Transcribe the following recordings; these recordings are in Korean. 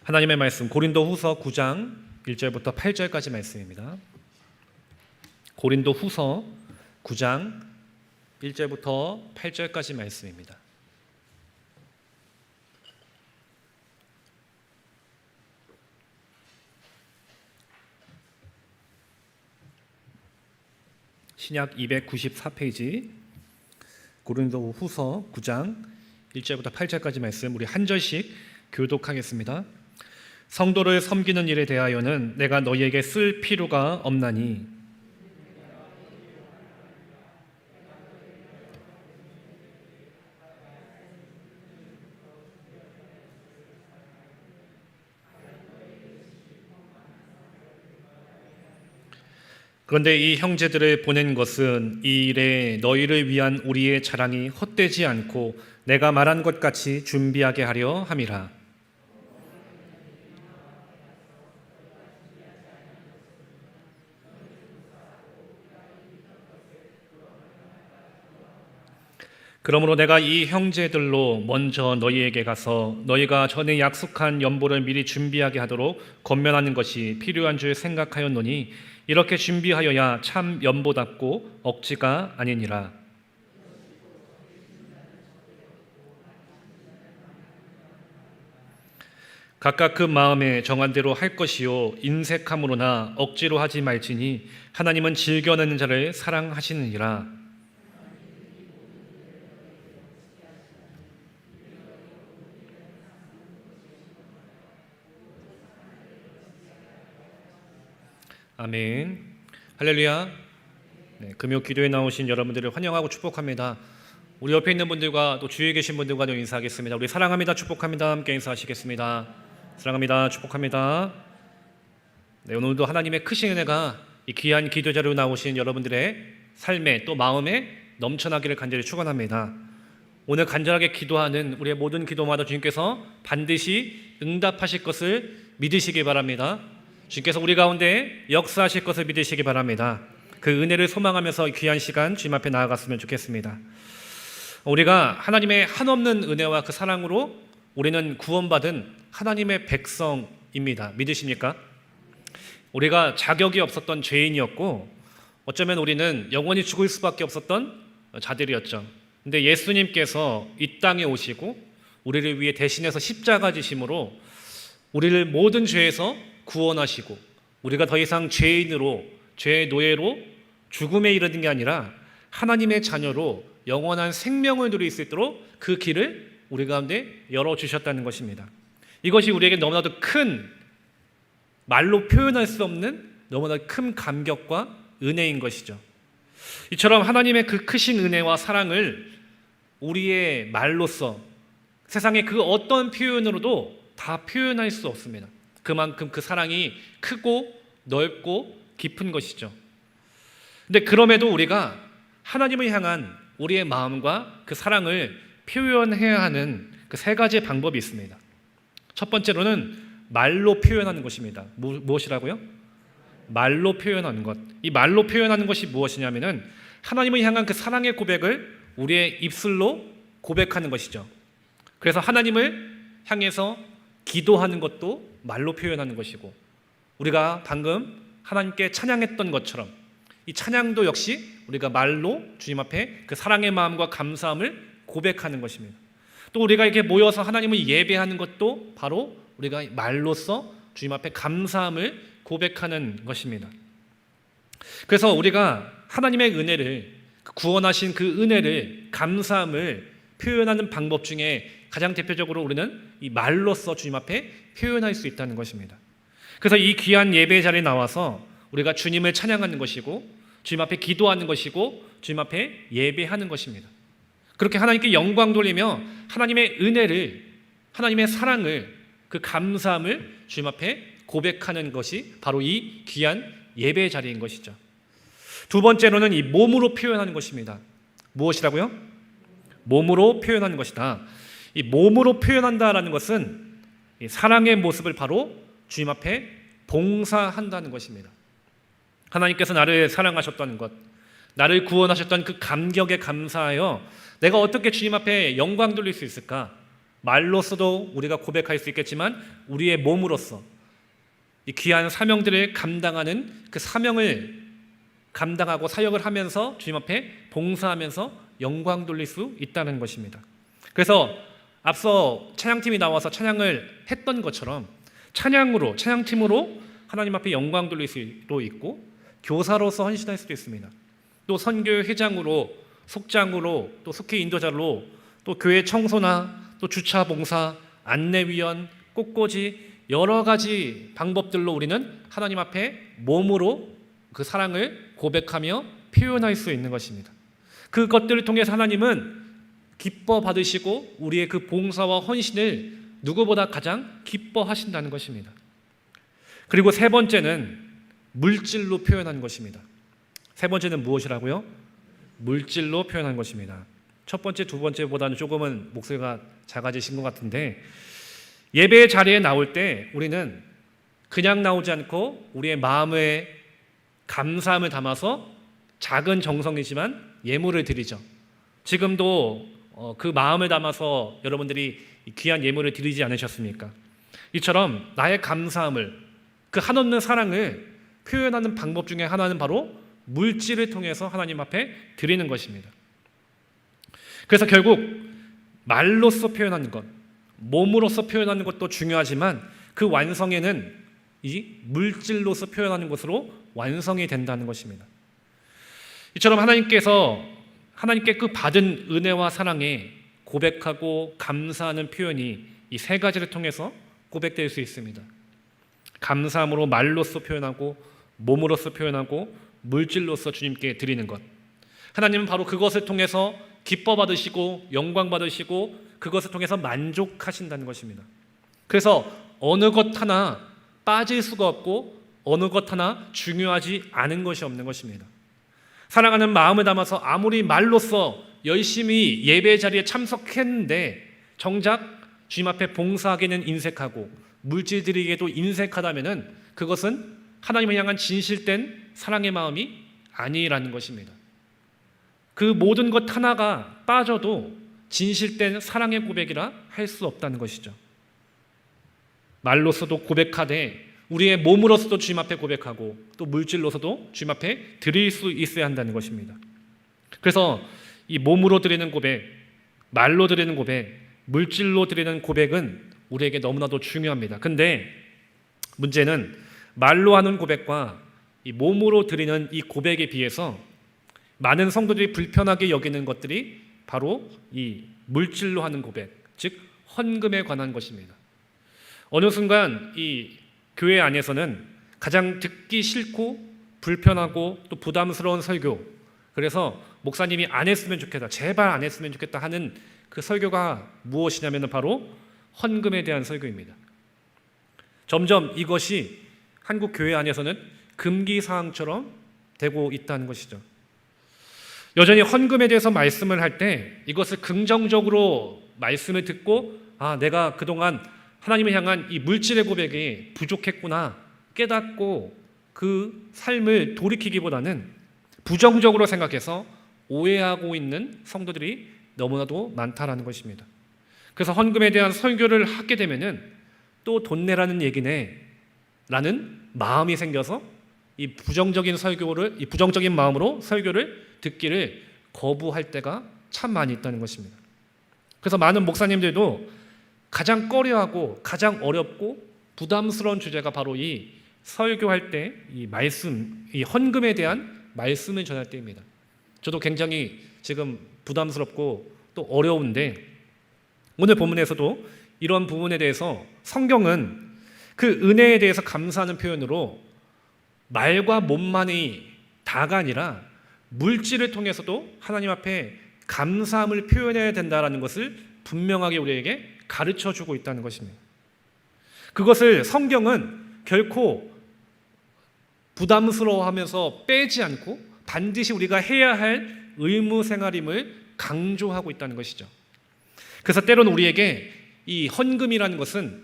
하나님의 말씀 고린도후서 9장 1절부터 8절까지 말씀입니다. 고린도후서 9장 1절부터 8절까지 말씀입니다. 신약 294페이지 고린도후서 9장 1절부터 8절까지 말씀 우리 한 절씩 교독하겠습니다. 성도를 섬기는 일에 대하여는 내가 너희에게 쓸 필요가 없나니 그런데 이 형제들을 보낸 것은 이 일에 너희를 위한 우리의 자랑이 헛되지 않고 내가 말한 것 같이 준비하게 하려 함이라. 그러므로 내가 이 형제들로 먼저 너희에게 가서 너희가 전에 약속한 연보를 미리 준비하게 하도록 권면하는 것이 필요한 줄 생각하였노니 이렇게 준비하여야 참 연보답고 억지가 아니니라. 각각 그 마음에 정한 대로 할 것이요 인색함으로나 억지로 하지 말지니 하나님은 즐겨내는 자를 사랑하시느니라. 아멘. 할렐루야. 금요 기도에 나오신 여러분들을 환영하고 축복합니다. 우리 옆에 있는 분들과 또 주위에 계신 분들과도 인사하겠습니다. 우리 사랑합니다, 축복합니다. 함께 인사하시겠습니다. 사랑합니다, 축복합니다. 오늘도 하나님의 크신 은혜가 이 귀한 기도자로 나오신 여러분들의 삶에 또 마음에 넘쳐나기를 간절히 축원합니다. 오늘 간절하게 기도하는 우리의 모든 기도마다 주님께서 반드시 응답하실 것을 믿으시기 바랍니다. 주님께서 우리 가운데 역사하실 것을 믿으시기 바랍니다. 그 은혜를 소망하면서 귀한 시간 주님 앞에 나아갔으면 좋겠습니다. 우리가 하나님의 한없는 은혜와 그 사랑으로 우리는 구원받은 하나님의 백성입니다. 믿으십니까? 우리가 자격이 없었던 죄인이었고 어쩌면 우리는 영원히 죽을 수밖에 없었던 자들이었죠. 근데 예수님께서 이 땅에 오시고 우리를 위해 대신해서 십자가 지심으로 우리를 모든 죄에서 구원하시고 우리가 더 이상 죄인으로 죄의 노예로 죽음에 이르는 게 아니라 하나님의 자녀로 영원한 생명을 누릴 수 있도록 그 길을 우리 가운데 열어주셨다는 것입니다. 이것이 우리에게 너무나도 큰 말로 표현할 수 없는 너무나 큰 감격과 은혜인 것이죠. 이처럼 하나님의 그 크신 은혜와 사랑을 우리의 말로써 세상의 그 어떤 표현으로도 다 표현할 수 없습니다. 그만큼 그 사랑이 크고 넓고 깊은 것이죠. 근데 그럼에도 우리가 하나님을 향한 우리의 마음과 그 사랑을 표현해야 하는 그 세 가지의 방법이 있습니다. 첫 번째로는 말로 표현하는 것입니다. 무엇이라고요? 말로 표현하는 것. 이 말로 표현하는 것이 무엇이냐면은 하나님을 향한 그 사랑의 고백을 우리의 입술로 고백하는 것이죠. 그래서 하나님을 향해서 기도하는 것도 말로 표현하는 것이고 우리가 방금 하나님께 찬양했던 것처럼 이 찬양도 역시 우리가 말로 주님 앞에 그 사랑의 마음과 감사함을 고백하는 것입니다. 또 우리가 이렇게 모여서 하나님을 예배하는 것도 바로 우리가 말로써 주님 앞에 감사함을 고백하는 것입니다. 그래서 우리가 하나님의 은혜를 구원하신 그 은혜를 감사함을 표현하는 방법 중에 가장 대표적으로 우리는 이 말로써 주님 앞에 표현할 수 있다는 것입니다. 그래서 이 귀한 예배 자리에 나와서 우리가 주님을 찬양하는 것이고 주님 앞에 기도하는 것이고 주님 앞에 예배하는 것입니다. 그렇게 하나님께 영광 돌리며 하나님의 은혜를 하나님의 사랑을 그 감사함을 주님 앞에 고백하는 것이 바로 이 귀한 예배 자리인 것이죠. 두 번째로는 이 몸으로 표현하는 것입니다. 무엇이라고요? 몸으로 표현하는 것이다. 이 몸으로 표현한다라는 것은 이 사랑의 모습을 바로 주님 앞에 봉사한다는 것입니다. 하나님께서 나를 사랑하셨다는 것, 나를 구원하셨던 그 감격에 감사하여 내가 어떻게 주님 앞에 영광 돌릴 수 있을까? 말로서도 우리가 고백할 수 있겠지만 우리의 몸으로서 이 귀한 사명들을 감당하는 그 사명을 감당하고 사역을 하면서 주님 앞에 봉사하면서 영광 돌릴 수 있다는 것입니다. 그래서 앞서 찬양팀이 나와서 찬양을 했던 것처럼 찬양팀으로 하나님 앞에 영광 돌릴 수도 있고, 교사로서 헌신할 수도 있습니다. 또 선교회 회장으로, 속장으로, 또 속회 인도자로, 또 교회 청소나 또 주차 봉사, 안내위원, 꽃꽂이 여러 가지 방법들로 우리는 하나님 앞에 몸으로 그 사랑을 고백하며 표현할 수 있는 것입니다. 그것들을 통해서 하나님은 기뻐 받으시고 우리의 그 봉사와 헌신을 누구보다 가장 기뻐하신다는 것입니다. 그리고 세 번째는 물질로 표현한 것입니다. 세 번째는 무엇이라고요? 물질로 표현한 것입니다. 첫 번째, 두 번째보다는 조금은 목소리가 작아지신 것 같은데, 예배 자리에 나올 때 우리는 그냥 나오지 않고 우리의 마음에 감사함을 담아서 작은 정성이지만 예물을 드리죠. 지금도 그 마음을 담아서 여러분들이 귀한 예물을 드리지 않으셨습니까? 이처럼 나의 감사함을, 그 한없는 사랑을 표현하는 방법 중에 하나는 바로 물질을 통해서 하나님 앞에 드리는 것입니다. 그래서 결국 말로써 표현하는 것, 몸으로써 표현하는 것도 중요하지만 그 완성에는 이 물질로서 표현하는 것으로 완성이 된다는 것입니다. 이처럼 하나님께 그 받은 은혜와 사랑에 고백하고 감사하는 표현이 이 세 가지를 통해서 고백될 수 있습니다. 감사함으로 말로써 표현하고, 몸으로써 표현하고, 물질로써 주님께 드리는 것. 하나님은 바로 그것을 통해서 기뻐 받으시고 영광 받으시고 그것을 통해서 만족하신다는 것입니다. 그래서 어느 것 하나 빠질 수가 없고 어느 것 하나 중요하지 않은 것이 없는 것입니다. 사랑하는 마음을 담아서 아무리 말로써 열심히 예배 자리에 참석했는데 정작 주님 앞에 봉사하기는 인색하고 물질 드리기에도 인색하다면 그것은 하나님을 향한 진실된 사랑의 마음이 아니라는 것입니다. 그 모든 것 하나가 빠져도 진실된 사랑의 고백이라 할 수 없다는 것이죠. 말로서도 고백하되 우리의 몸으로서도 주님 앞에 고백하고 또 물질로서도 주님 앞에 드릴 수 있어야 한다는 것입니다. 그래서 이 몸으로 드리는 고백, 말로 드리는 고백, 물질로 드리는 고백은 우리에게 너무나도 중요합니다. 근데 문제는 말로 하는 고백과 이 몸으로 드리는 이 고백에 비해서 많은 성도들이 불편하게 여기는 것들이 바로 이 물질로 하는 고백, 즉 헌금에 관한 것입니다. 어느 순간 이 교회 안에서는 가장 듣기 싫고 불편하고 또 부담스러운 설교, 그래서 목사님이 안 했으면 좋겠다, 제발 안 했으면 좋겠다 하는 그 설교가 무엇이냐면 바로 헌금에 대한 설교입니다. 점점 이것이 한국 교회 안에서는 금기사항처럼 되고 있다는 것이죠. 여전히 헌금에 대해서 말씀을 할 때 이것을 긍정적으로 말씀을 듣고 내가 그동안 하나님을 향한 이 물질의 고백이 부족했구나 깨닫고 그 삶을 돌이키기보다는 부정적으로 생각해서 오해하고 있는 성도들이 너무나도 많다라는 것입니다. 그래서 헌금에 대한 설교를 하게 되면은 또 돈 내라는 얘기네 라는 마음이 생겨서 이 부정적인 마음으로 설교를 듣기를 거부할 때가 참 많이 있다는 것입니다. 그래서 많은 목사님들도 가장 꺼려하고 가장 어렵고 부담스러운 주제가 바로 이 설교할 때 이 말씀, 이 헌금에 대한 말씀을 전할 때입니다. 저도 굉장히 지금 부담스럽고 또 어려운데 오늘 본문에서도 이런 부분에 대해서 성경은 그 은혜에 대해서 감사하는 표현으로 말과 몸만이 다가 아니라 물질을 통해서도 하나님 앞에 감사함을 표현해야 된다는 것을 분명하게 우리에게 가르쳐주고 있다는 것입니다. 그것을 성경은 결코 부담스러워하면서 빼지 않고 반드시 우리가 해야 할 의무 생활임을 강조하고 있다는 것이죠. 그래서 때로는 우리에게 이 헌금이라는 것은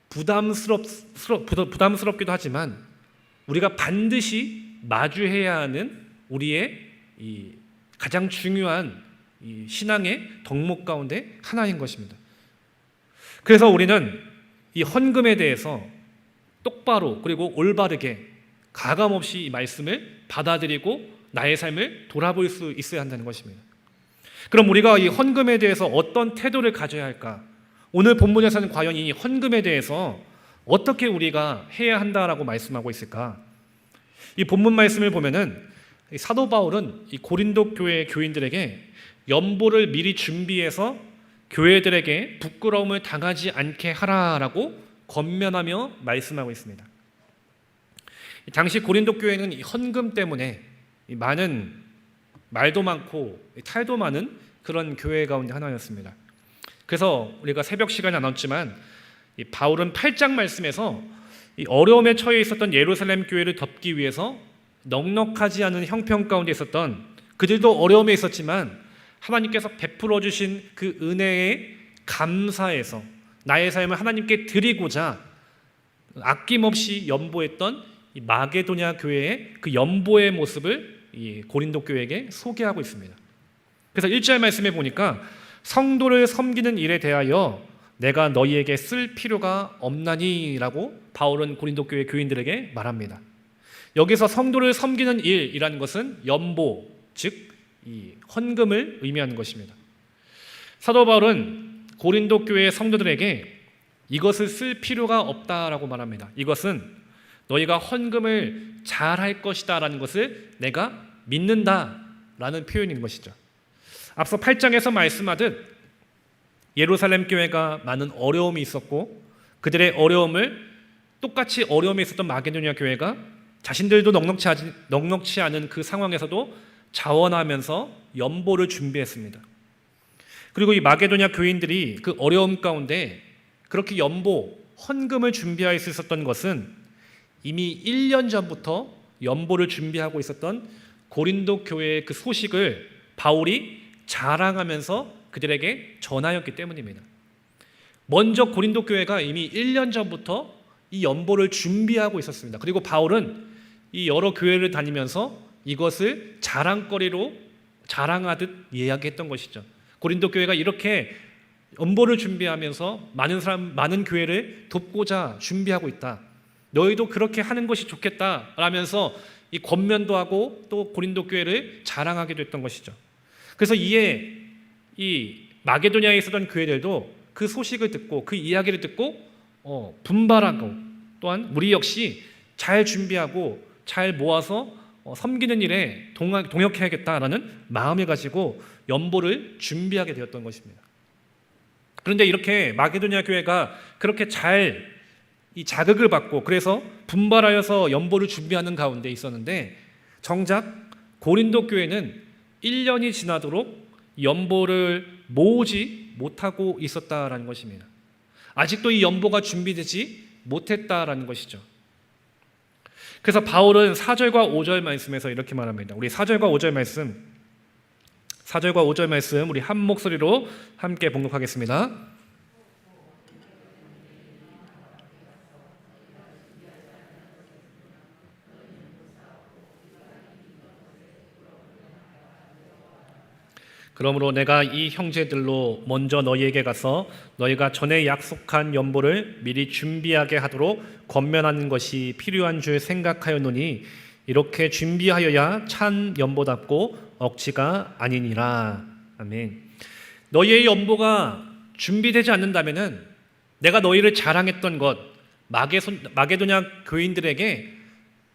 부담스럽기도 하지만 우리가 반드시 마주해야 하는 우리의 이 가장 중요한 이 신앙의 덕목 가운데 하나인 것입니다. 그래서 우리는 이 헌금에 대해서 똑바로 그리고 올바르게 가감없이 이 말씀을 받아들이고 나의 삶을 돌아볼 수 있어야 한다는 것입니다. 그럼 우리가 이 헌금에 대해서 어떤 태도를 가져야 할까? 오늘 본문에서는 과연 이 헌금에 대해서 어떻게 우리가 해야 한다라고 말씀하고 있을까? 이 본문 말씀을 보면은 사도 바울은 이 고린도 교회 교인들에게 연보를 미리 준비해서 교회들에게 부끄러움을 당하지 않게 하라라고 권면하며 말씀하고 있습니다. 당시 고린도 교회는 이 헌금 때문에 많은 말도 많고 탈도 많은 그런 교회 가운데 하나였습니다. 그래서 우리가 새벽 시간에 나눴지만 이 바울은 8장 말씀에서 이 어려움에 처해 있었던 예루살렘 교회를 덮기 위해서 넉넉하지 않은 형편 가운데 있었던 그들도 어려움에 있었지만 하나님께서 베풀어 주신 그 은혜에 감사해서 나의 삶을 하나님께 드리고자 아낌없이 연보했던 이 마게도냐 교회의 그 연보의 모습을 이 고린도 교회에게 소개하고 있습니다. 그래서 1절 말씀에 보니까 성도를 섬기는 일에 대하여 내가 너희에게 쓸 필요가 없나니라고 바울은 고린도 교회 교인들에게 말합니다. 여기서 성도를 섬기는 일이라는 것은 연보, 즉 이 헌금을 의미하는 것입니다. 사도 바울은 고린도 교회 성도들에게 이것을 쓸 필요가 없다라고 말합니다. 이것은 너희가 헌금을 잘할 것이다라는 것을 내가 믿는다라는 표현인 것이죠. 앞서 8장에서 말씀하듯 예루살렘 교회가 많은 어려움이 있었고 그들의 어려움을 똑같이 어려움이 있었던 마게도냐 교회가 자신들도 넉넉치 않은 그 상황에서도 자원하면서 연보를 준비했습니다. 그리고 이 마게도냐 교인들이 그 어려움 가운데 그렇게 연보, 헌금을 준비할 수 있었던 것은 이미 1년 전부터 연보를 준비하고 있었던 고린도 교회의 그 소식을 바울이 자랑하면서 그들에게 전하였기 때문입니다. 먼저 고린도 교회가 이미 1년 전부터 이 연보를 준비하고 있었습니다. 그리고 바울은 이 여러 교회를 다니면서 이것을 자랑거리로 자랑하듯 이야기했던 것이죠. 고린도 교회가 이렇게 연보를 준비하면서 많은 교회를 돕고자 준비하고 있다. 너희도 그렇게 하는 것이 좋겠다 라면서 이 권면도 하고 또 고린도 교회를 자랑하게 됐던 것이죠. 그래서 이에 이 마게도냐에 있었던 교회들도 그 소식을 듣고 그 이야기를 듣고 분발하고 또한 우리 역시 잘 준비하고 잘 모아서 섬기는 일에 동역해야겠다라는 마음을 가지고 연보를 준비하게 되었던 것입니다. 그런데 이렇게 마게도냐 교회가 그렇게 잘 이 자극을 받고 그래서 분발하여서 연보를 준비하는 가운데 있었는데 정작 고린도 교회는 1년이 지나도록 연보를 모으지 못하고 있었다라는 것입니다. 아직도 이 연보가 준비되지 못했다라는 것이죠. 그래서 바울은 4절과 5절 말씀에서 이렇게 말합니다. 우리 4절과 5절 말씀 우리 한 목소리로 함께 봉독하겠습니다. 그러므로 내가 이 형제들로 먼저 너희에게 가서 너희가 전에 약속한 연보를 미리 준비하게 하도록 권면하는 것이 필요한 줄 생각하였노니 이렇게 준비하여야 찬 연보답고 억지가 아니니라. 아멘. 너희의 연보가 준비되지 않는다면은 내가 너희를 자랑했던 것 마게도냐 교인들에게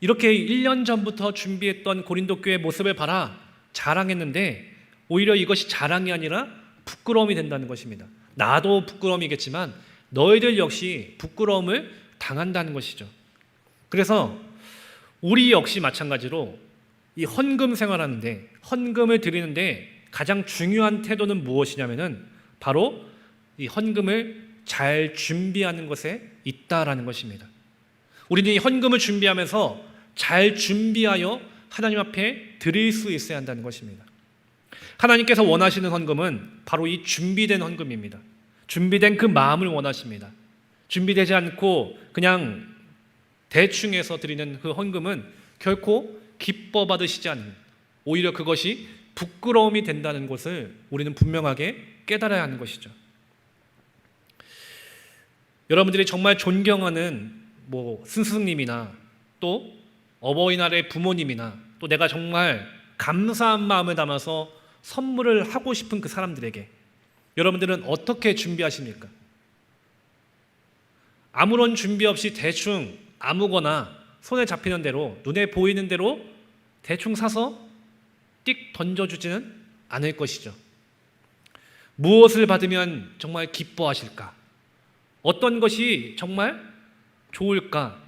이렇게 1년 전부터 준비했던 고린도 교회 모습을 봐라 자랑했는데 오히려 이것이 자랑이 아니라 부끄러움이 된다는 것입니다. 나도 부끄러움이겠지만 너희들 역시 부끄러움을 당한다는 것이죠. 그래서 우리 역시 마찬가지로 이 헌금 생활하는데 헌금을 드리는데 가장 중요한 태도는 무엇이냐면은 바로 이 헌금을 잘 준비하는 것에 있다라는 것입니다. 우리는 이 헌금을 준비하면서 잘 준비하여 하나님 앞에 드릴 수 있어야 한다는 것입니다. 하나님께서 원하시는 헌금은 바로 이 준비된 헌금입니다. 준비된 그 마음을 원하십니다. 준비되지 않고 그냥 대충 해서 드리는 그 헌금은 결코 기뻐 받으시지 않는, 오히려 그것이 부끄러움이 된다는 것을 우리는 분명하게 깨달아야 하는 것이죠. 여러분들이 정말 존경하는 스승님이나 또 어버이날의 부모님이나 또 내가 정말 감사한 마음을 담아서 선물을 하고 싶은 그 사람들에게 여러분들은 어떻게 준비하십니까? 아무런 준비 없이 대충 아무거나 손에 잡히는 대로 눈에 보이는 대로 대충 사서 띡 던져주지는 않을 것이죠. 무엇을 받으면 정말 기뻐하실까? 어떤 것이 정말 좋을까?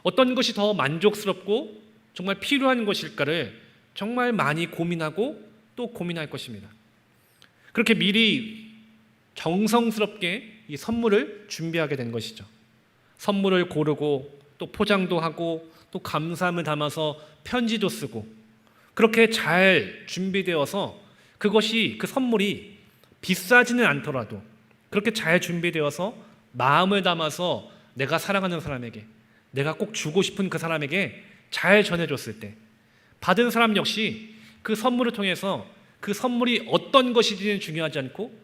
어떤 것이 더 만족스럽고 정말 필요한 것일까를 정말 많이 고민하고 또 고민할 것입니다. 그렇게 미리 정성스럽게 이 선물을 준비하게 된 것이죠. 선물을 고르고 또 포장도 하고 또 감사함을 담아서 편지도 쓰고 그렇게 잘 준비되어서 그것이 그 선물이 비싸지는 않더라도 그렇게 잘 준비되어서 마음을 담아서 내가 사랑하는 사람에게 내가 꼭 주고 싶은 그 사람에게 잘 전해줬을 때 받은 사람 역시 그 선물을 통해서 그 선물이 어떤 것이지는 중요하지 않고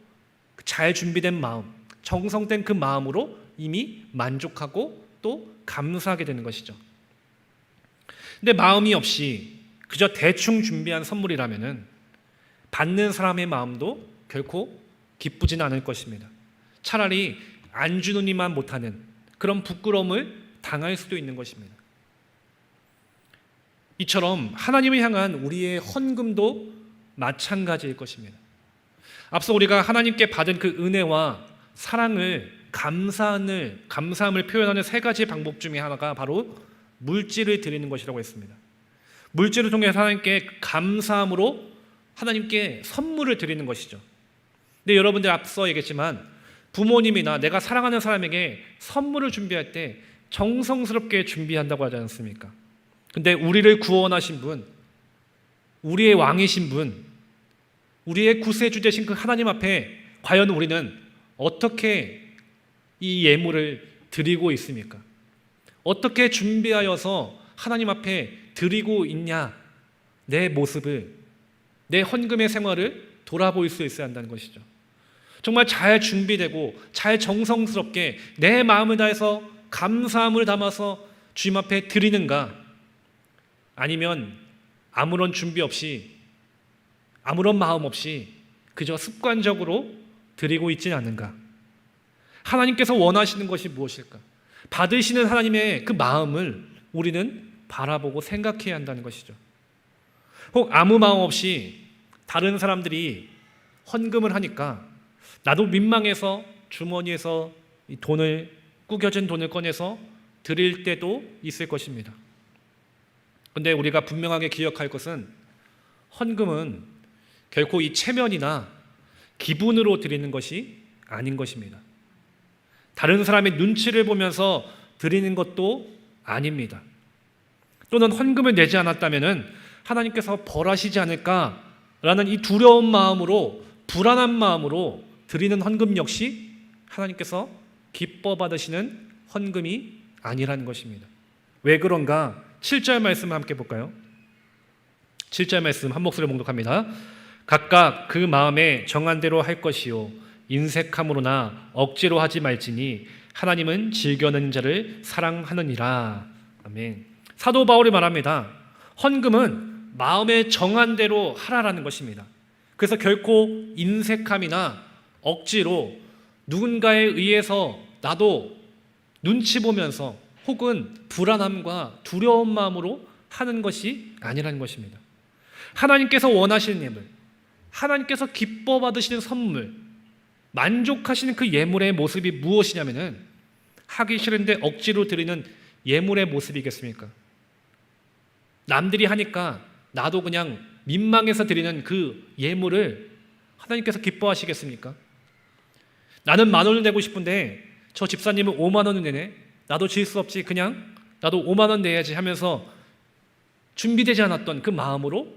잘 준비된 마음, 정성된 그 마음으로 이미 만족하고 또 감사하게 되는 것이죠. 근데 마음이 없이 그저 대충 준비한 선물이라면은 받는 사람의 마음도 결코 기쁘지는 않을 것입니다. 차라리 안 주는 이만 못하는 그런 부끄러움을 당할 수도 있는 것입니다. 이처럼 하나님을 향한 우리의 헌금도 마찬가지일 것입니다. 앞서 우리가 하나님께 받은 그 은혜와 사랑을 감사함을 표현하는 세 가지 방법 중에 하나가 바로 물질을 드리는 것이라고 했습니다. 물질을 통해서 하나님께 감사함으로 하나님께 선물을 드리는 것이죠. 근데 여러분들 앞서 얘기했지만 부모님이나 내가 사랑하는 사람에게 선물을 준비할 때 정성스럽게 준비한다고 하지 않습니까? 근데 우리를 구원하신 분, 우리의 왕이신 분, 우리의 구세주 되신 그 하나님 앞에 과연 우리는 어떻게 이 예물을 드리고 있습니까? 어떻게 준비하여서 하나님 앞에 드리고 있냐? 내 모습을, 내 헌금의 생활을 돌아볼 수 있어야 한다는 것이죠. 정말 잘 준비되고 잘 정성스럽게 내 마음을 다해서 감사함을 담아서 주님 앞에 드리는가? 아니면 아무런 준비 없이 아무런 마음 없이 그저 습관적으로 드리고 있지는 않는가? 하나님께서 원하시는 것이 무엇일까? 받으시는 하나님의 그 마음을 우리는 바라보고 생각해야 한다는 것이죠. 혹 아무 마음 없이 다른 사람들이 헌금을 하니까 나도 민망해서 주머니에서 이 구겨진 돈을 꺼내서 드릴 때도 있을 것입니다. 그런데 우리가 분명하게 기억할 것은 헌금은 결코 이 체면이나 기분으로 드리는 것이 아닌 것입니다. 다른 사람의 눈치를 보면서 드리는 것도 아닙니다. 또는 헌금을 내지 않았다면 하나님께서 벌하시지 않을까라는 이 두려운 마음으로 불안한 마음으로 드리는 헌금 역시 하나님께서 기뻐 받으시는 헌금이 아니라는 것입니다. 왜 그런가? 7절 말씀을 함께 볼까요? 7절 말씀 한 목소리로 봉독합니다. 각각 그 마음에 정한 대로 할 것이요 인색함으로나 억지로 하지 말지니 하나님은 즐겨하는 자를 사랑하느니라. 아멘. 사도 바울이 말합니다. 헌금은 마음에 정한 대로 하라라는 것입니다. 그래서 결코 인색함이나 억지로 누군가에 의해서 나도 눈치 보면서 혹은 불안함과 두려운 마음으로 하는 것이 아니라는 것입니다. 하나님께서 원하시는 예물, 하나님께서 기뻐 받으시는 선물, 만족하시는 그 예물의 모습이 무엇이냐면은 하기 싫은데 억지로 드리는 예물의 모습이겠습니까? 남들이 하니까 나도 그냥 민망해서 드리는 그 예물을 하나님께서 기뻐하시겠습니까? 나는 10,000원을 내고 싶은데 저 집사님은 50,000원을 내네. 나도 질 수 없지. 그냥 나도 50,000원 내야지 하면서 준비되지 않았던 그 마음으로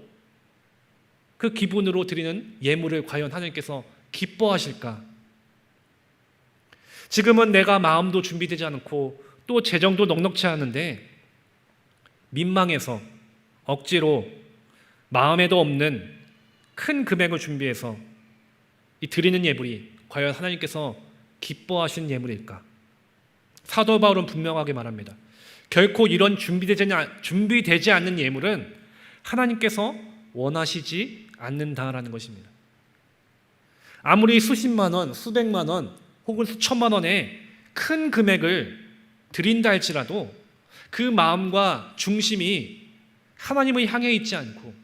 그 기분으로 드리는 예물을 과연 하나님께서 기뻐하실까? 지금은 내가 마음도 준비되지 않고 또 재정도 넉넉치 않은데 민망해서 억지로 마음에도 없는 큰 금액을 준비해서 이 드리는 예물이 과연 하나님께서 기뻐하시는 예물일까? 사도 바울은 분명하게 말합니다. 결코 이런 준비되지 않는 예물은 하나님께서 원하시지 않는다라는 것입니다. 아무리 수십만 원, 수백만 원 혹은 수천만 원의 큰 금액을 드린다 할지라도 그 마음과 중심이 하나님을 향해 있지 않고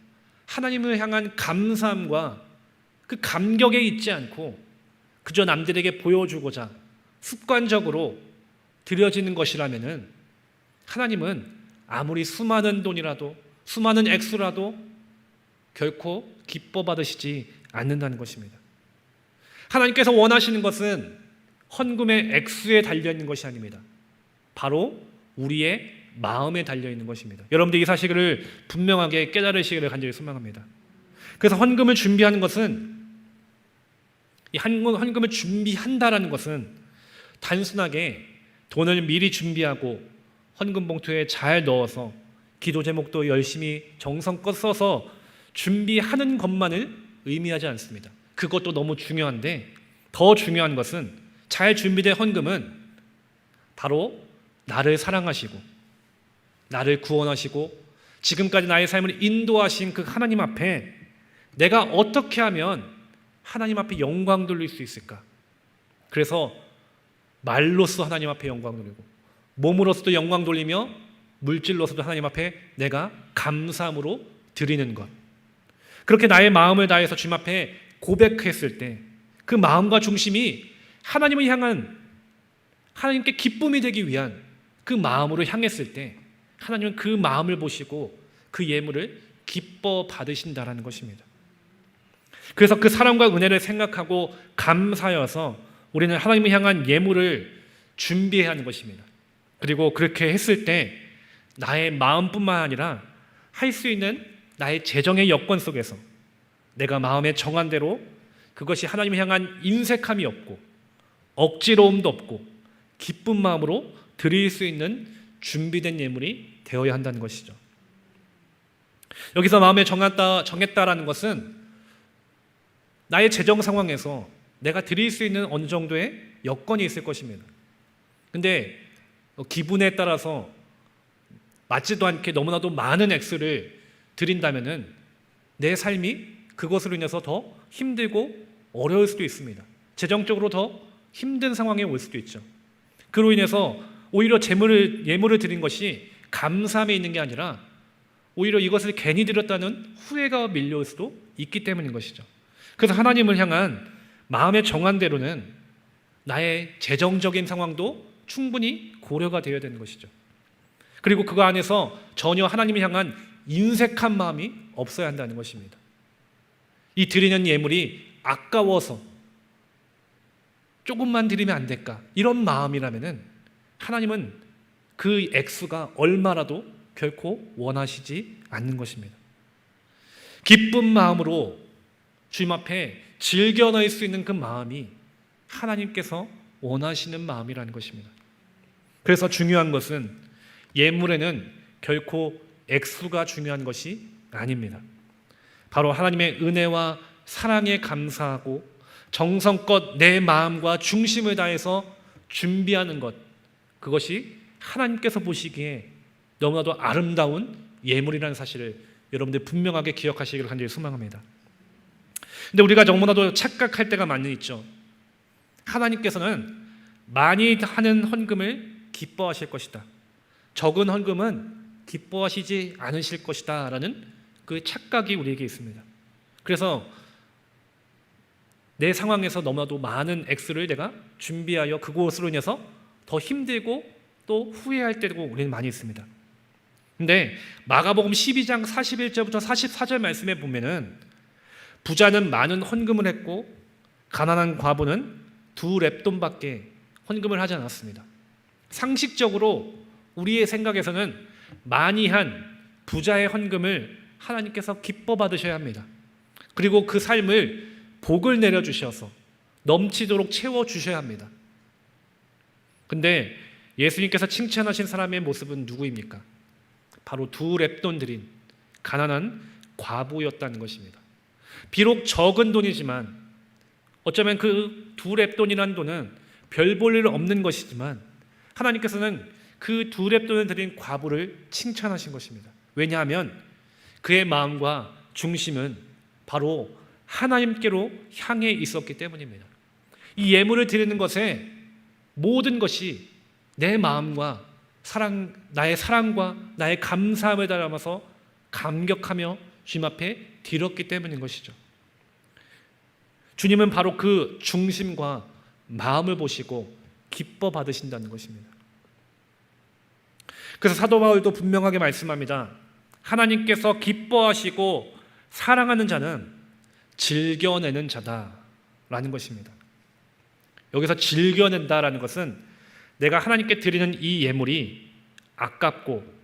하나님을 향한 감사함과 그 감격에 있지 않고 그저 남들에게 보여주고자 습관적으로 드려지는 것이라면은 하나님은 아무리 수많은 돈이라도 수많은 액수라도 결코 기뻐 받으시지 않는다는 것입니다. 하나님께서 원하시는 것은 헌금의 액수에 달려있는 것이 아닙니다. 바로 우리의 마음에 달려있는 것입니다. 여러분들 이 사실을 분명하게 깨달으시기를 간절히 소망합니다. 그래서 헌금을 준비하는 것은 이 헌금을 준비한다라는 것은 단순하게 돈을 미리 준비하고 헌금 봉투에 잘 넣어서 기도 제목도 열심히 정성껏 써서 준비하는 것만을 의미하지 않습니다. 그것도 너무 중요한데 더 중요한 것은 잘 준비된 헌금은 바로 나를 사랑하시고 나를 구원하시고 지금까지 나의 삶을 인도하신 그 하나님 앞에 내가 어떻게 하면 하나님 앞에 영광 돌릴 수 있을까? 그래서 말로써 하나님 앞에 영광 돌리고 몸으로서도 영광 돌리며 물질로서도 하나님 앞에 내가 감사함으로 드리는 것. 그렇게 나의 마음을 다해서 주님 앞에 고백했을 때 그 마음과 중심이 하나님을 향한 하나님께 기쁨이 되기 위한 그 마음으로 향했을 때 하나님은 그 마음을 보시고 그 예물을 기뻐 받으신다라는 것입니다. 그래서 그 사랑과 은혜를 생각하고 감사여서 우리는 하나님을 향한 예물을 준비해야 하는 것입니다. 그리고 그렇게 했을 때 나의 마음뿐만 아니라 할 수 있는 나의 재정의 여건 속에서 내가 마음에 정한 대로 그것이 하나님을 향한 인색함이 없고 억지로움도 없고 기쁜 마음으로 드릴 수 있는 준비된 예물이 되어야 한다는 것이죠. 여기서 마음에 정했다라는 것은 나의 재정 상황에서 내가 드릴 수 있는 어느 정도의 여건이 있을 것입니다. 근데 기분에 따라서 맞지도 않게 너무나도 많은 액수를 드린다면은 내 삶이 그것으로 인해서 더 힘들고 어려울 수도 있습니다. 재정적으로 더 힘든 상황에 올 수도 있죠. 그로 인해서 오히려 예물을 드린 것이 감사함에 있는 게 아니라 오히려 이것을 괜히 드렸다는 후회가 밀려올 수도 있기 때문인 것이죠. 그래서 하나님을 향한 마음의 정한 대로는 나의 재정적인 상황도 충분히 고려가 되어야 되는 것이죠. 그리고 그거 안에서 전혀 하나님을 향한 인색한 마음이 없어야 한다는 것입니다. 이 드리는 예물이 아까워서 조금만 드리면 안 될까? 이런 마음이라면은 하나님은 그 액수가 얼마라도 결코 원하시지 않는 것입니다. 기쁜 마음으로 주님 앞에 즐겨 넣을 수 있는 그 마음이 하나님께서 원하시는 마음이라는 것입니다. 그래서 중요한 것은 예물에는 결코 액수가 중요한 것이 아닙니다. 바로 하나님의 은혜와 사랑에 감사하고 정성껏 내 마음과 중심을 다해서 준비하는 것, 그것이 하나님께서 보시기에 너무나도 아름다운 예물이라는 사실을 여러분들 분명하게 기억하시기를 간절히 소망합니다. 근데 우리가 너무나도 착각할 때가 많이 있죠. 하나님께서는 많이 하는 헌금을 기뻐하실 것이다. 적은 헌금은 기뻐하시지 않으실 것이다 라는 그 착각이 우리에게 있습니다. 그래서 내 상황에서 너무나도 많은 액수를 내가 준비하여 그곳으로 인해서 더 힘들고 또 후회할 때도 우리는 많이 있습니다. 근데 마가복음 12장 41절부터 44절 말씀에 보면은 부자는 많은 헌금을 했고 가난한 과부는 2렙돈밖에 헌금을 하지 않았습니다. 상식적으로 우리의 생각에서는 많이 한 부자의 헌금을 하나님께서 기뻐 받으셔야 합니다. 그리고 그 삶을 복을 내려주셔서 넘치도록 채워주셔야 합니다. 근데 예수님께서 칭찬하신 사람의 모습은 누구입니까? 바로 2렙돈 드린 가난한 과부였다는 것입니다. 비록 적은 돈이지만 어쩌면 그 2렙돈이라는 돈은 별 볼 일 없는 것이지만 하나님께서는 그 두 렙돈을 드린 과부를 칭찬하신 것입니다. 왜냐하면 그의 마음과 중심은 바로 하나님께로 향해 있었기 때문입니다. 이 예물을 드리는 것에 모든 것이 내 마음과 사랑, 나의 사랑과 나의 감사함을 담아서 감격하며 주님 앞에 드렸기 때문인 것이죠. 주님은 바로 그 중심과 마음을 보시고 기뻐 받으신다는 것입니다. 그래서 사도 바울도 분명하게 말씀합니다. 하나님께서 기뻐하시고 사랑하는 자는 즐겨내는 자다라는 것입니다. 여기서 즐겨낸다라는 것은 내가 하나님께 드리는 이 예물이 아깝고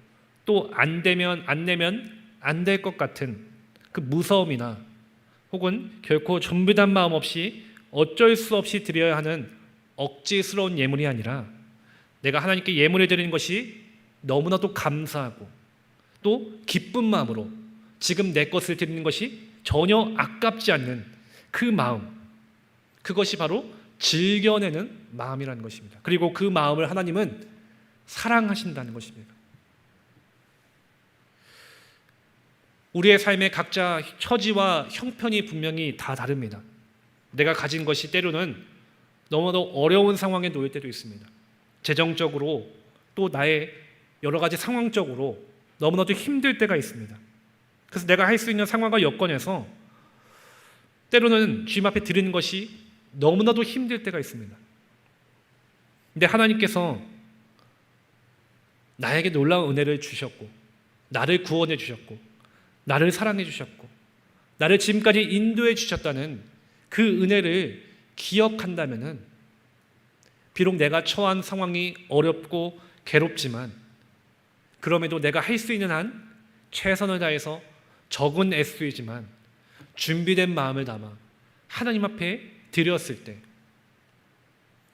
또 안 내면 안 될 것 같은 그 무서움이나 혹은 결코 준비된 마음 없이 어쩔 수 없이 드려야 하는 억지스러운 예물이 아니라 내가 하나님께 예물을 드리는 것이 너무나도 감사하고 또 기쁜 마음으로 지금 내 것을 드리는 것이 전혀 아깝지 않는 그 마음, 그것이 바로 즐겨내는 마음이라는 것입니다. 그리고 그 마음을 하나님은 사랑하신다는 것입니다. 우리의 삶의 각자 처지와 형편이 분명히 다 다릅니다. 내가 가진 것이 때로는 너무나도 어려운 상황에 놓일 때도 있습니다. 재정적으로 또 나의 여러 가지 상황적으로 너무나도 힘들 때가 있습니다. 그래서 내가 할 수 있는 상황과 여건에서 때로는 주님 앞에 드리는 것이 너무나도 힘들 때가 있습니다. 근데 하나님께서 나에게 놀라운 은혜를 주셨고 나를 구원해 주셨고 나를 사랑해 주셨고 나를 지금까지 인도해 주셨다는 그 은혜를 기억한다면은 비록 내가 처한 상황이 어렵고 괴롭지만 그럼에도 내가 할 수 있는 한 최선을 다해서 적은 액수이지만 준비된 마음을 담아 하나님 앞에 드렸을 때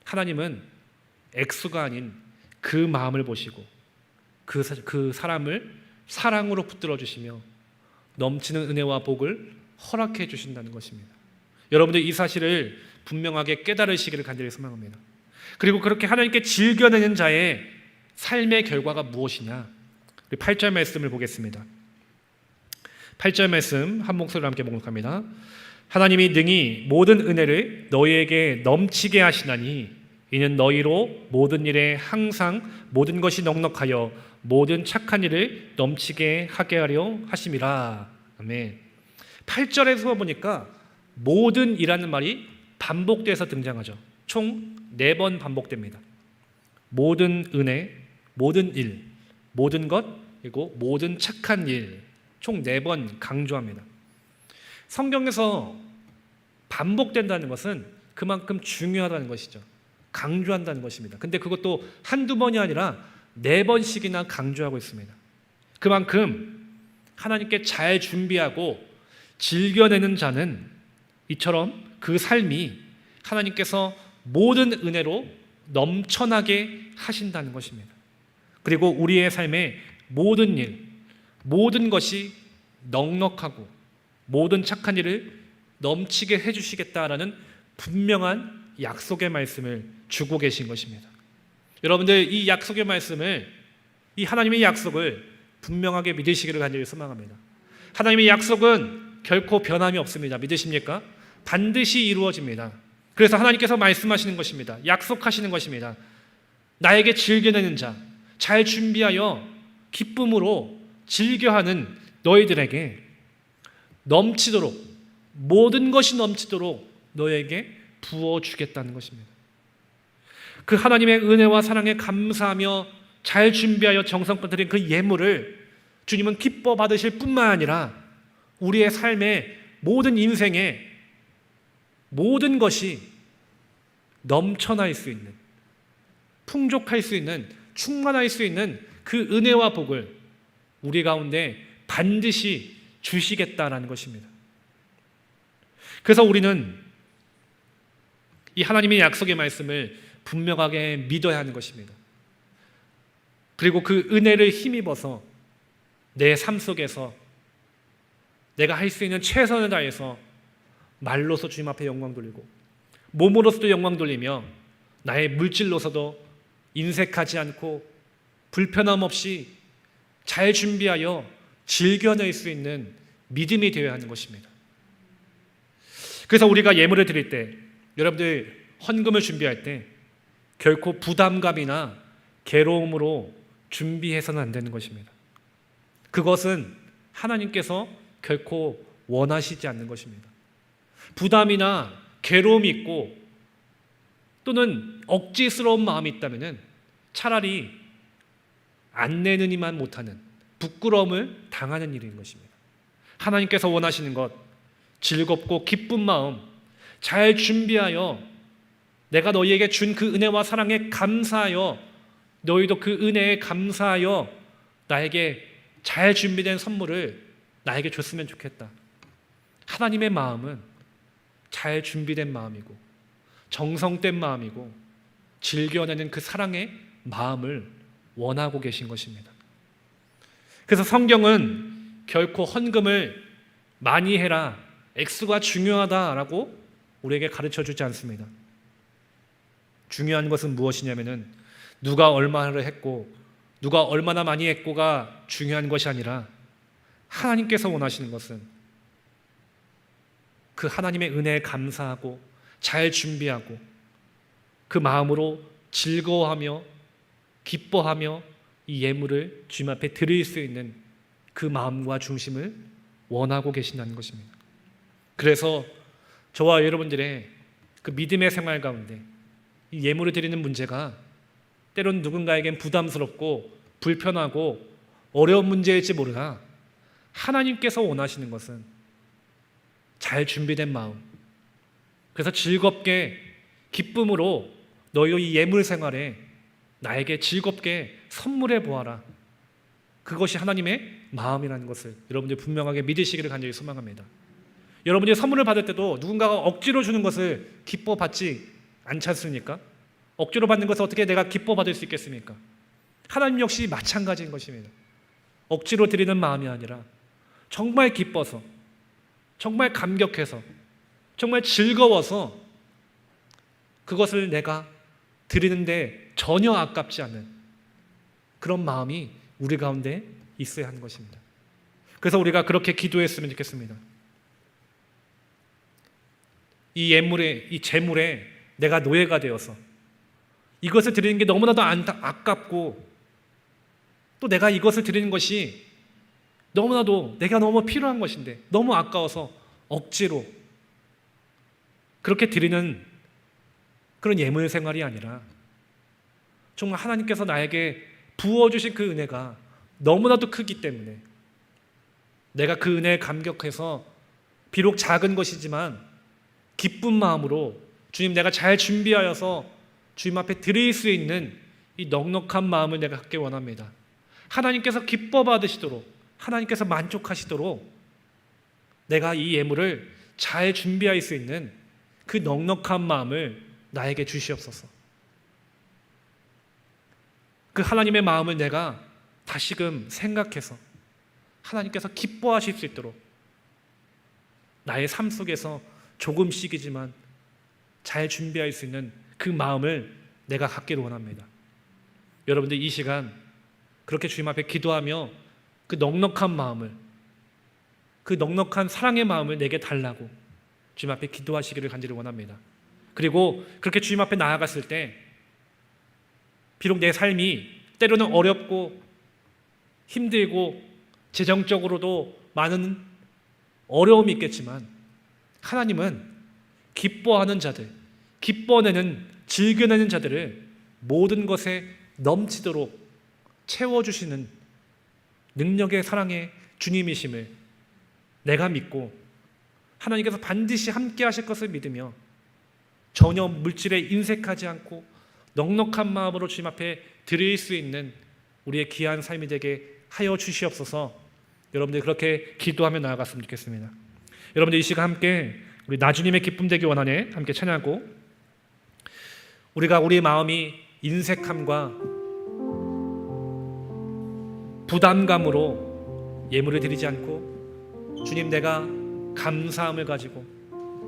하나님은 액수가 아닌 그 마음을 보시고 그 사람을 사랑으로 붙들어 주시며 넘치는 은혜와 복을 허락해 주신다는 것입니다. 여러분들 이 사실을 분명하게 깨달으시기를 간절히 소망합니다. 그리고 그렇게 하나님께 즐겨내는 자의 삶의 결과가 무엇이냐? 우리 8절 말씀을 보겠습니다. 8절 말씀 한 목소리로 함께 봉독합니다. 하나님이 능히 모든 은혜를 너희에게 넘치게 하시나니 이는 너희로 모든 일에 항상 모든 것이 넉넉하여 모든 착한 일을 넘치게 하게 하려 하심이라. 아멘. 8절에서 보니까 모든이라는 말이 반복돼서 등장하죠. 총 4번 반복됩니다. 모든 은혜, 모든 일, 모든 것, 그리고 모든 착한 일, 총 4번 강조합니다. 성경에서 반복된다는 것은 그만큼 중요하다는 것이죠. 강조한다는 것입니다. 근데 그것도 한두 번이 아니라 4번씩이나 강조하고 있습니다. 그만큼 하나님께 잘 준비하고 즐겨내는 자는 이처럼 그 삶이 하나님께서 모든 은혜로 넘쳐나게 하신다는 것입니다. 그리고 우리의 삶의 모든 일, 모든 것이 넉넉하고 모든 착한 일을 넘치게 해주시겠다라는 분명한 약속의 말씀을 주고 계신 것입니다. 여러분들 이 약속의 말씀을, 이 하나님의 약속을 분명하게 믿으시기를 간절히 소망합니다. 하나님의 약속은 결코 변함이 없습니다. 믿으십니까? 반드시 이루어집니다. 그래서 하나님께서 말씀하시는 것입니다. 약속하시는 것입니다. 나에게 즐겨내는 자, 잘 준비하여 기쁨으로 즐겨하는 너희들에게 넘치도록, 모든 것이 넘치도록 너에게 부어주겠다는 것입니다. 그 하나님의 은혜와 사랑에 감사하며 잘 준비하여 정성껏 드린 그 예물을 주님은 기뻐 받으실 뿐만 아니라 우리의 삶의 모든 인생에 모든 것이 넘쳐날 수 있는, 풍족할 수 있는, 충만할 수 있는 그 은혜와 복을 우리 가운데 반드시 주시겠다라는 것입니다. 그래서 우리는 이 하나님의 약속의 말씀을 분명하게 믿어야 하는 것입니다. 그리고 그 은혜를 힘입어서 내 삶 속에서 내가 할 수 있는 최선을 다해서 말로서 주님 앞에 영광 돌리고 몸으로서도 영광 돌리며 나의 물질로서도 인색하지 않고 불편함 없이 잘 준비하여 즐겨낼 수 있는 믿음이 되어야 하는 것입니다. 그래서 우리가 예물을 드릴 때, 여러분들 헌금을 준비할 때 결코 부담감이나 괴로움으로 준비해서는 안 되는 것입니다. 그것은 하나님께서 결코 원하시지 않는 것입니다. 부담이나 괴로움이 있고 또는 억지스러운 마음이 있다면 차라리 안 내느니만 못하는 부끄러움을 당하는 일인 것입니다. 하나님께서 원하시는 것, 즐겁고 기쁜 마음, 잘 준비하여 내가 너희에게 준 그 은혜와 사랑에 감사하여 너희도 그 은혜에 감사하여 나에게 잘 준비된 선물을 나에게 줬으면 좋겠다. 하나님의 마음은 잘 준비된 마음이고 정성된 마음이고 즐겨내는 그 사랑의 마음을 원하고 계신 것입니다. 그래서 성경은 결코 헌금을 많이 해라, 액수가 중요하다라고 우리에게 가르쳐 주지 않습니다. 중요한 것은 무엇이냐면은 누가 얼마를 했고 누가 얼마나 많이 했고가 중요한 것이 아니라 하나님께서 원하시는 것은 그 하나님의 은혜에 감사하고 잘 준비하고 그 마음으로 즐거워하며 기뻐하며 이 예물을 주님 앞에 드릴 수 있는 그 마음과 중심을 원하고 계신다는 것입니다. 그래서 저와 여러분들의 그 믿음의 생활 가운데 이 예물을 드리는 문제가 때론 누군가에겐 부담스럽고 불편하고 어려운 문제일지 모르나 하나님께서 원하시는 것은 잘 준비된 마음, 그래서 즐겁게 기쁨으로 너희 이 예물 생활에 나에게 즐겁게 선물해 보아라. 그것이 하나님의 마음이라는 것을 여러분들이 분명하게 믿으시기를 간절히 소망합니다. 여러분들이 선물을 받을 때도 누군가가 억지로 주는 것을 기뻐 받지 않지 않습니까? 억지로 받는 것을 어떻게 내가 기뻐 받을 수 있겠습니까? 하나님 역시 마찬가지인 것입니다. 억지로 드리는 마음이 아니라 정말 기뻐서, 정말 감격해서, 정말 즐거워서 그것을 내가 드리는데 전혀 아깝지 않은 그런 마음이 우리 가운데 있어야 하는 것입니다. 그래서 우리가 그렇게 기도했으면 좋겠습니다. 이 예물에, 이 재물에 내가 노예가 되어서 이것을 드리는 게 너무나도 아깝고 또 내가 이것을 드리는 것이 너무나도 내가 너무 필요한 것인데 너무 아까워서 억지로 그렇게 드리는 그런 예물 생활이 아니라 정말 하나님께서 나에게 부어주신 그 은혜가 너무나도 크기 때문에 내가 그 은혜에 감격해서 비록 작은 것이지만 기쁜 마음으로 주님 내가 잘 준비하여서 주님 앞에 드릴 수 있는 이 넉넉한 마음을 내가 갖기 원합니다. 하나님께서 기뻐 받으시도록, 하나님께서 만족하시도록 내가 이 예물을 잘 준비할 수 있는 그 넉넉한 마음을 나에게 주시옵소서. 그 하나님의 마음을 내가 다시금 생각해서 하나님께서 기뻐하실 수 있도록 나의 삶 속에서 조금씩이지만 잘 준비할 수 있는 그 마음을 내가 갖기를 원합니다. 여러분들 이 시간 그렇게 주님 앞에 기도하며 그 넉넉한 마음을, 그 넉넉한 사랑의 마음을 내게 달라고 주님 앞에 기도하시기를 간절히 원합니다. 그리고 그렇게 주님 앞에 나아갔을 때 비록 내 삶이 때로는 어렵고 힘들고 재정적으로도 많은 어려움이 있겠지만 하나님은 기뻐하는 자들, 기뻐내는, 즐겨내는 자들을 모든 것에 넘치도록 채워주시는 능력의 사랑의 주님이심을 내가 믿고 하나님께서 반드시 함께 하실 것을 믿으며 전혀 물질에 인색하지 않고 넉넉한 마음으로 주님 앞에 드릴 수 있는 우리의 귀한 삶이 되게 하여 주시옵소서. 여러분들 그렇게 기도하며 나아갔으면 좋겠습니다. 여러분들 이 시간 함께 우리 나주님의 기쁨 되기 원하네 함께 찬양하고 우리가 우리 마음이 인색함과 부담감으로 예물을 드리지 않고 주님 내가 감사함을 가지고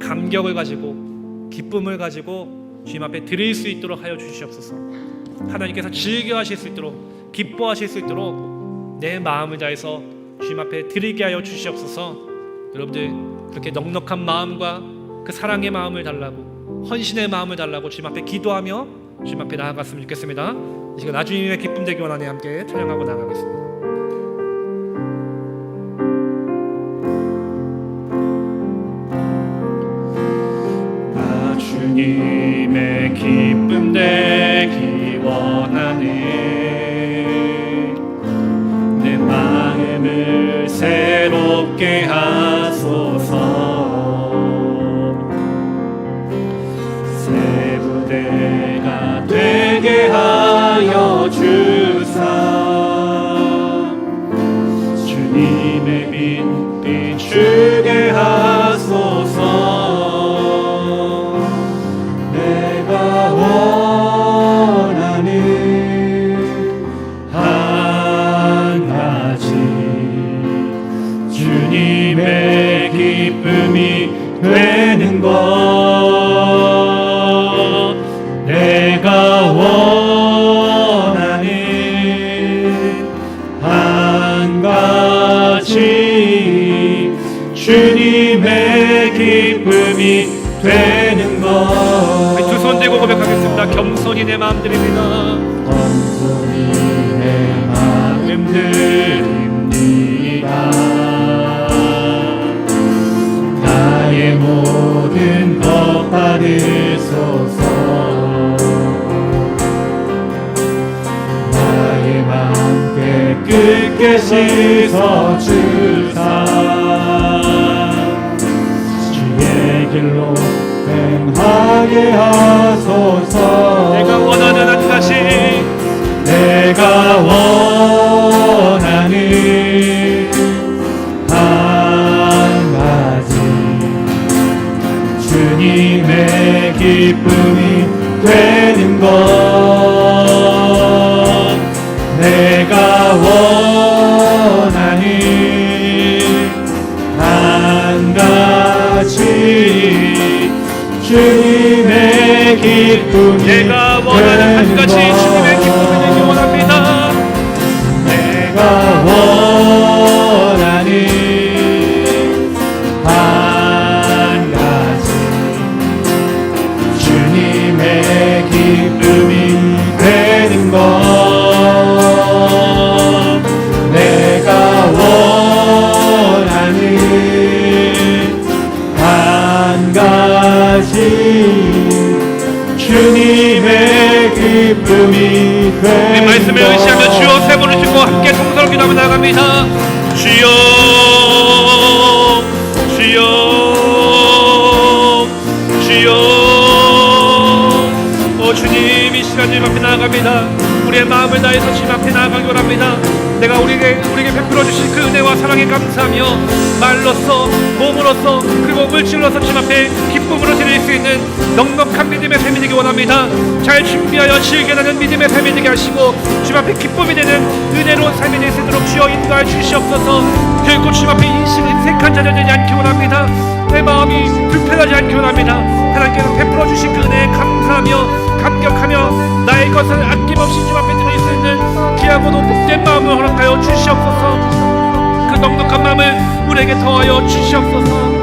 감격을 가지고 기쁨을 가지고 주님 앞에 드릴 수 있도록 하여 주시옵소서. 하나님께서 즐겨하실 수 있도록, 기뻐하실 수 있도록 내 마음을 다해서 주님 앞에 드리게 하여 주시옵소서. 여러분들 그렇게 넉넉한 마음과 그 사랑의 마음을 달라고, 헌신의 마음을 달라고 주님 앞에 기도하며 주님 앞에 나아갔으면 좋겠습니다. 이 시간 주님의 기쁨 되기 원하네 함께 찬양하고 나아가겠습니다. 주님의 기쁨 되기 원하네. 내 마음을 새롭게 하소서. 새 부대가 되게 하여 주사. 주님의 빛 비추게 하소서. 주님의 기쁨이 되는 것, 내가 원하는 한 가지, 주님의 기쁨이 되는 것. 두 손 들고 고백하겠습니다. 겸손히 내 마음 드립니다. 겸손히 내 마음 드립니다. 나의 모든 것 받으소서. 나의 맘 깨끗게 씻어주사. 주의 길로 행하게 하소서. 내가 원하는 한 가지, 내가 원하는 한 가지, 주님의 기쁨이 되는 것, 내가 원하는 한 가지, 주님의 기쁨이 내가 원하는 한 가지, 주님의 기쁨이 되기 원합니다. 내가 원하는 한 가지, 주님의 기쁨이 되는 것, 내가 원하는 한 가지, 주님의 기쁨이 되는 것. 말씀을 의지하며 주여 세 번을 주고 함께 통성으로 기도하며 나아갑니다. 주여 주여 주여. 오 주님, 이 시간 주님 앞에 나아갑니다. 우리의 마음을 다해서 주님 앞에 나아가기 원합니다. 내가 우리에게 베풀어 주신 그 은혜와 사랑에 감사하며 말로써, 몸으로써, 그리고 물질로서 주님 앞에 기쁨으로 드릴 수 있는 넉넉한 믿음의 삶이 되기 원합니다. 잘 준비하여 즐겨나는 믿음의 삶이 되게 하시고 주님 앞에 기쁨이 되는 은혜로운 삶이 될 수 있도록 주여 인도하여 주시옵소서. 결코 주님 앞에 인색한 자녀 되지 않기 원합니다. 내 마음이 불편하지 않기 원합니다. 하나님께서 베풀어 주신 그 은혜에 감사하며 감격하며 나의 것을 아낌없이 주님 앞에 드릴 수 있는 귀하고도 복된 마음을 허락하여 주시옵소서. 그 넉넉한 마음을 우리에게 더하여 주시옵소서.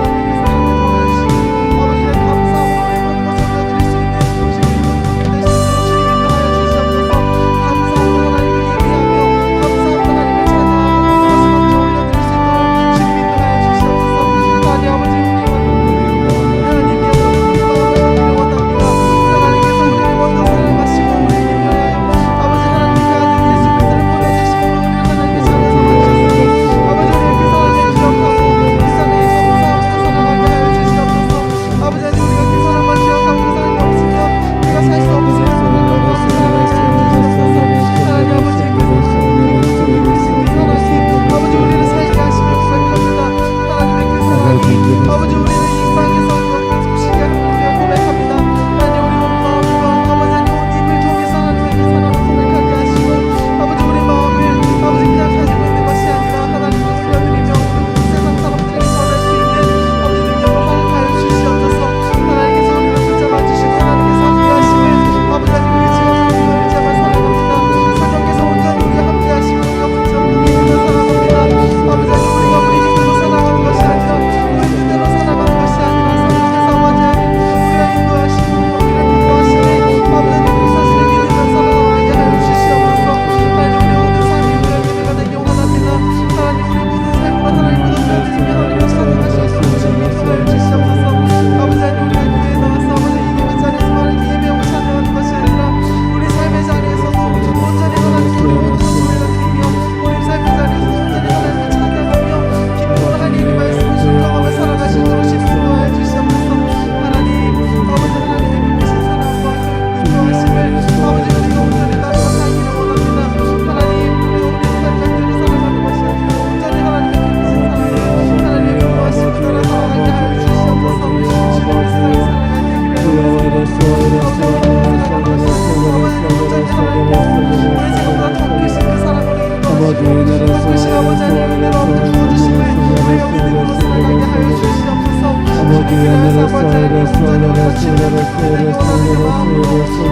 아버지 하나님 은혜로 없는 부어주심을 우리가 믿음으로 살아가게 하여 주시옵소서. 아버지 하나님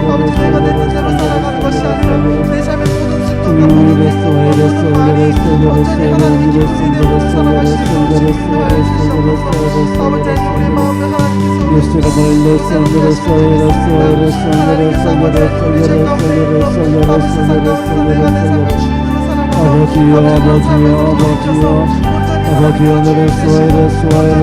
아버지 내가 되는 대로 살아가는 것이 아니라 내 삶의 모든 습관과 모든 행동과 모든 말이 온전히 하나님의 기쁨이 되도록 살아가시는 줄 믿음하여 주시옵소서. 아버지 하나님 우리의 마음을 하나님께서 아버지여 너를 수아이를 하나님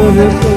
아버지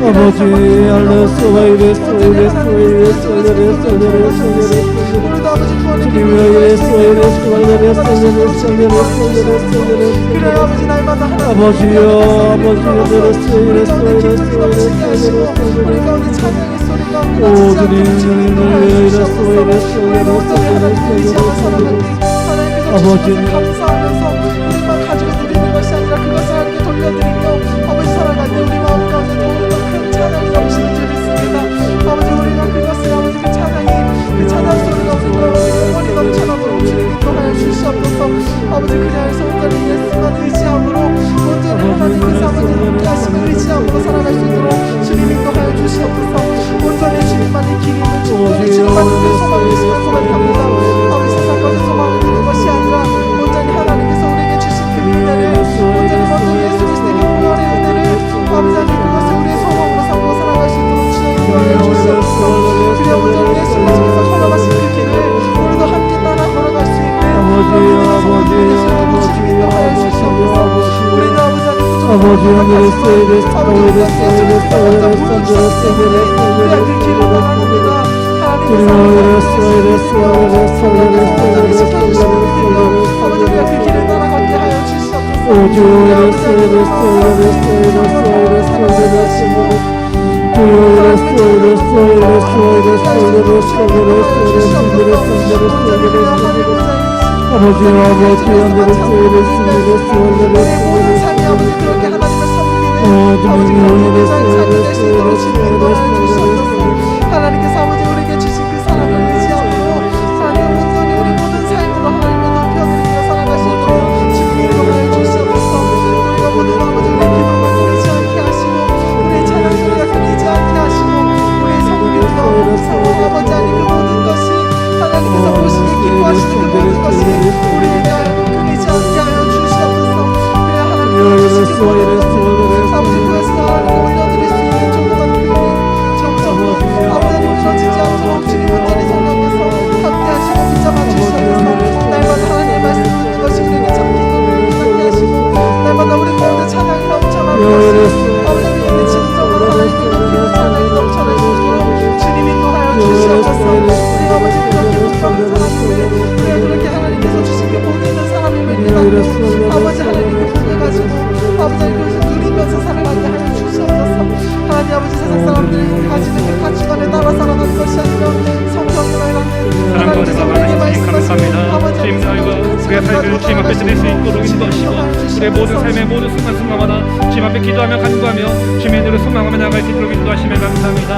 아버지 알레소와 이레소 이레소 이레소 이레소 이레소 이레소 오늘도 아버지 구원의 주님의 기쁨을 이레소 이레소 이레소 이레소 이레소 이레소 그래 아버지 날마다 하나님 아버지여 아버지여 이레소 우리 이레소 가운데 이레소 기쁨이 넘치게 하시고 이레소 우리 이레소 가운데 찬양의 소리가 오 끊어지지 않게 주님 주님도 하여 이레소 주시옵소서. 이레소 우리가 온전히 하나님을 의지하고 살아가니 하나님께서 아버지. 주신 것을 감사하면서 우리만 가지고 누리는 것이 아니라 그것을 하나님께 돌려드리며 아버지 살아갈 때 우리 마음 가운데 더욱더 큰 찬양이 넘치는 줄 믿습니다. 아버지 우리가 그것을 아버지 그 찬양이 그 찬양 소리가 우리 가운데 영원히 넘쳐나도록 주님 인도하여 주시옵소서. 아버지 그냥 해서 온전히 예수만 의지함으로 온전히 하나님께서 아버지 함께 하시며 의지함으로 살아갈 수 있도록 주님 인도하여 주시옵소서. 온전히 주님만이 길이며 온전히 주님만이 그 소망이시며 고백합니다. 아버지 세상 것에 소망을 두는 것이 아니라 온전히 하나님께서 우리에게 주신 그 은혜를 온전히 먼저 예수 그리스도의 구원의 은혜를 아버지 하나님 그것을 우리의 소망으로 삼고 살아갈 수 있도록 주님 인도하여 주시옵소서. 그래 온전히 예수 그리스도께서 걸어가신 그 길을 우리도 함께 따라 걸어갈 수 있는 주님 인도하여 주시옵소서. 우리는 아버지 하나님 아버지 이레소 이레소 이레소 이레소 우리가 그 길을 나갑니다. 주님 이레소 이레소 이레소 이레소 아버지 우리가 그 길을 따라가게 하여 주시옵소서. 오주 이레소 이레소 이레소 이레소 이레소 이레소 아버지 아버지 이레소 이레소 이레소 모든 삶이 아버지 그렇게 하나님을 섬기는 아버지 그런 모자인 삶이 될 수 있도록 주님 인도하여 주시옵소서. 하나님께서 아버지 우리에게 주신 그 사랑을 의지함으로 하나님 온전히 우리 모든 삶으로 하나님을 높여드리며 살아갈 수 있도록 주님 인도하여 주시옵소서. 우리가 모든 아버지 우리의 기도가 끊이지 않게 하시고 우리의 찬양 소리가 끊이지 않게 하시고 우리의 성기도 아버지 아니 그 모든 것이 하나님께서 보시기에 기뻐하시는 그 모든 것이 우리에게 끊이지 않게 하여 주시옵소서. 그래야 하나님께서 주신 그 모든 것을 아버지 그것을 하나님께 올려드릴 수 있는 조그만 교회 점점 아버지 무너지지 않도록 주님 온전히 성령께서 함께 하시고 붙잡아 주시옵소서. 날마다 하나님의 말씀 듣는 것이 우리에게 잡히도록 함께 하시고 날마다 우리 가운데 찬양이 넘쳐나는 것이 아버지 우리에게 진정으로 하나님께 높이는 찬양이 넘쳐날 수 있도록 주님 인도하여 주시옵소서. 우리 아버지 그렇게 복받은 사람인데 우리가 그렇게 하나님께서 주신 그 복 있는 사람임을 깨닫고 아버지 하나님 그 복을 가지고 아버지 그것을 누리면서 살아가게 하여 주시옵소서. 하나님 아버지 세상 사람들이 가지는 그 가치관에 따라 살아가는 것이 아니라 성경을 알아는 하나님께서 우리에게 말씀하시는 아버지 주님 나이가 우리의 삶을 주님 앞에 드릴 수 있도록 인도하시고 우리의 모든 삶의 모든 순간순간마다 주님 앞에 기도하며 간구하며 주님의 은혜를 소망하며 나아갈 수 있도록 인도하시며 감사합니다.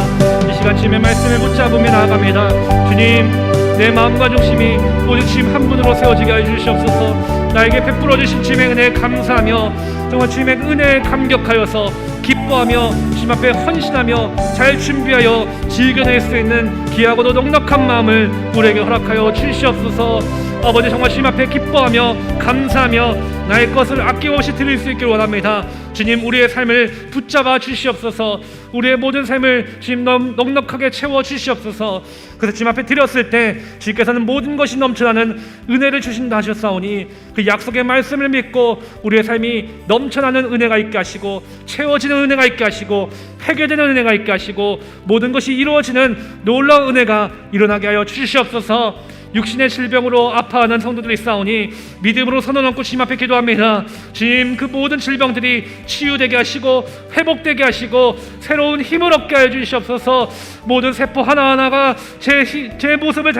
이 시간 주님의 말씀을 붙잡으며 나아갑니다. 주님 내 마음과 중심이 오직 주님 한 분으로 세워지게 하여 주시옵소서. 나에게 베풀어 주신 주님의 은혜에 감사하며 정말 주님의 은혜에 감격하여서 기뻐하며 주님 앞에 헌신하며 잘 준비하여 즐겨낼 수 있는 귀하고도 넉넉한 마음을 우리에게 허락하여 주시옵소서. 아버지 정말 주님 앞에 기뻐하며 감사하며 나의 것을 아낌없이 드릴 수 있기를 원합니다. 주님 우리의 삶을 붙잡아 주시옵소서. 우리의 모든 삶을 주님 넉넉하게 채워 주시옵소서. 그래서 주님 앞에 드렸을 때 주님께서는 모든 것이 넘쳐나는 은혜를 주신다 하셨사오니 그 약속의 말씀을 믿고 우리의 삶이 넘쳐나는 은혜가 있게 하시고 채워지는 은혜가 있게 하시고 회개되는 은혜가 있게 하시고 모든 것이 이루어지는 놀라운 은혜가 일어나게 하여 주시옵소서. 육신의 질병으로 아파하는 성도들이 있사오니 믿음으로 손을 얹고 주님 앞에 기도합니다. 주님 그 모든 질병들이 치유되게 하시고 회복되게 하시고 새로운 힘을 얻게 하여 주시옵소서. 모든 세포 하나하나가 제 모습을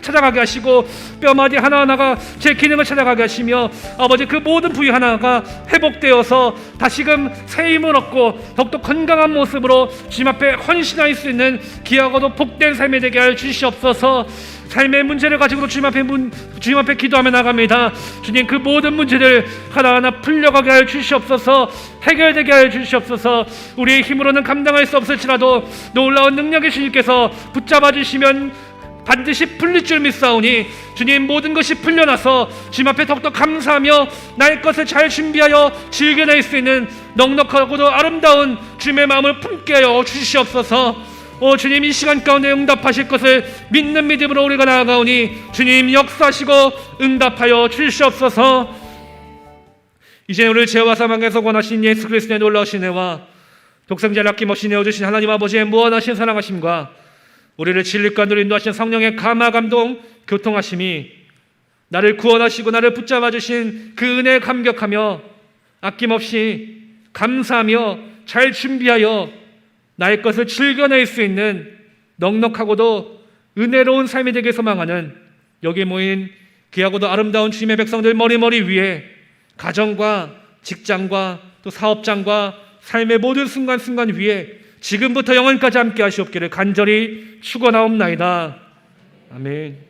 찾아가게 하시고 뼈마디 하나하나가 제 기능을 찾아가게 하시며 아버지 그 모든 부위 하나가 회복되어서 다시금 새 힘을 얻고 더욱더 건강한 모습으로 주님 앞에 헌신할 수 있는 귀하고도 복된 삶이 되게 하여 주시옵소서. 삶의 문제를 가지고 주님 앞에 기도하며 나갑니다. 주님 그 모든 문제들 하나하나 풀려가게 하여 주시옵소서. 해결되게 하여 주시옵소서. 우리의 힘으로는 감당할 수 없을지라도 놀라운 능력의 주님께서 붙잡아 주시면 반드시 풀릴 줄 믿사오니 주님 모든 것이 풀려나서 주님 앞에 더욱더 감사하며 나의 것을 잘 준비하여 즐겨낼 수 있는 넉넉하고도 아름다운 주님의 마음을 품게 하여 주시옵소서. 주님 이 시간 가운데 응답하실 것을 믿는 믿음으로 우리가 나아가오니 주님 역사하시고 응답하여 주시옵소서. 이제 우리를 죄와 사망에서 권하신 예수 그리스도의 놀라우신 은혜와 독생자를 아낌없이 내어주신 하나님 아버지의 무한하신 사랑하심과 우리를 진리과 눈으로 인도하신 성령의 감화 감동 교통하심이 나를 구원하시고 나를 붙잡아 주신 그 은혜에 감격하며 아낌없이 감사하며 잘 준비하여 나의 것을 즐겨낼 수 있는 넉넉하고도 은혜로운 삶이 되길 소망하는 여기 모인 귀하고도 아름다운 주님의 백성들 머리머리 위에 가정과 직장과 또 사업장과 삶의 모든 순간순간 위에 지금부터 영원까지 함께 하시옵기를 간절히 축원하옵나이다. 아멘.